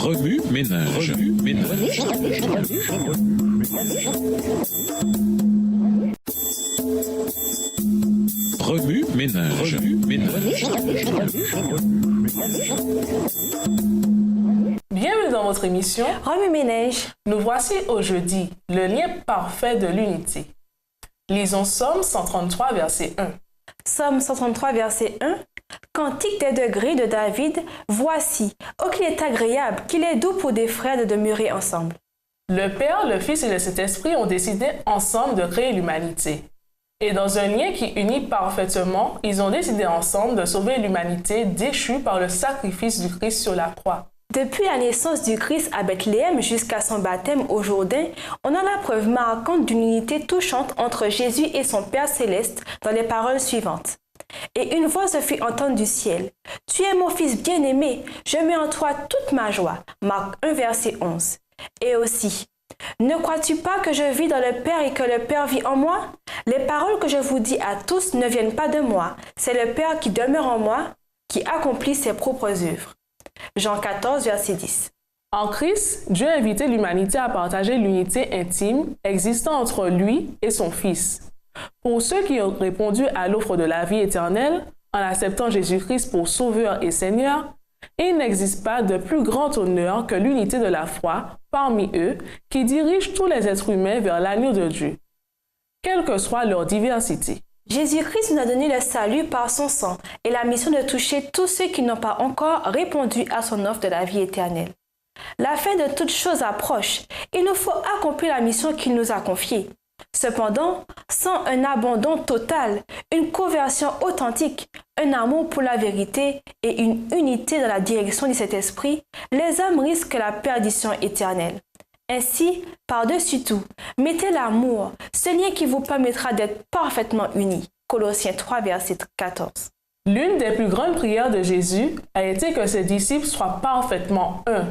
Remue ménage. Remue ménage. Bienvenue dans votre émission Remue ménage. Nous voici au jeudi, le lien parfait de l'unité. Lisons Somme 133, verset 1. Somme 133, verset 1. Cantique des degrés de David, voici, oh qu'il est agréable, qu'il est doux pour des frères de demeurer ensemble. Le Père, le Fils et le Saint-Esprit ont décidé ensemble de créer l'humanité. Et dans un lien qui unit parfaitement, ils ont décidé ensemble de sauver l'humanité déchue par le sacrifice du Christ sur la croix. Depuis la naissance du Christ à Bethléem jusqu'à son baptême au Jourdain, on a la preuve marquante d'une unité touchante entre Jésus et son Père céleste dans les paroles suivantes. Et une voix se fit entendre du ciel. « Tu es mon fils bien-aimé, je mets en toi toute ma joie. » Marc 1, verset 11. Et aussi, « Ne crois-tu pas que je vis dans le Père et que le Père vit en moi? Les paroles que je vous dis à tous ne viennent pas de moi. C'est le Père qui demeure en moi, qui accomplit ses propres œuvres. » Jean 14, verset 10. En Christ, Dieu a invité l'humanité à partager l'unité intime existant entre lui et son Fils. Pour ceux qui ont répondu à l'offre de la vie éternelle, en acceptant Jésus-Christ pour Sauveur et Seigneur, il n'existe pas de plus grand honneur que l'unité de la foi parmi eux qui dirige tous les êtres humains vers l'agneau de Dieu, quelle que soit leur diversité. Jésus-Christ nous a donné le salut par son sang et la mission de toucher tous ceux qui n'ont pas encore répondu à son offre de la vie éternelle. La fin de toutes choses approche. Il nous faut accomplir la mission qu'il nous a confiée. Cependant, sans un abandon total, une conversion authentique, un amour pour la vérité et une unité dans la direction de cet esprit, les âmes risquent la perdition éternelle. Ainsi, par-dessus tout, mettez l'amour, ce lien qui vous permettra d'être parfaitement unis. Colossiens 3, verset 14. L'une des plus grandes prières de Jésus a été que ses disciples soient parfaitement un,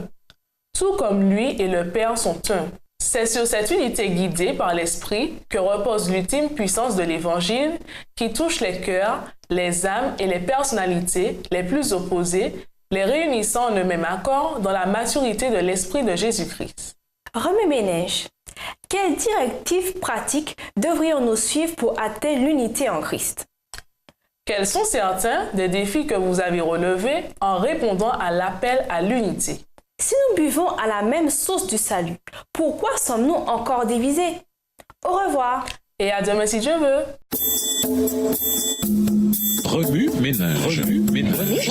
tout comme lui et le Père sont un. C'est sur cette unité guidée par l'Esprit que repose l'ultime puissance de l'Évangile qui touche les cœurs, les âmes et les personnalités les plus opposées, les réunissant en un même accord dans la maturité de l'Esprit de Jésus-Christ. Remue ménage. Quelles directives pratiques devrions-nous suivre pour atteindre l'unité en Christ? Quels sont certains des défis que vous avez relevés en répondant à l'appel à l'unité? Si nous buvons à la même source du salut, pourquoi sommes-nous encore divisés? Au revoir. Et à demain si Dieu veut. Remue ménage. Remue ménage.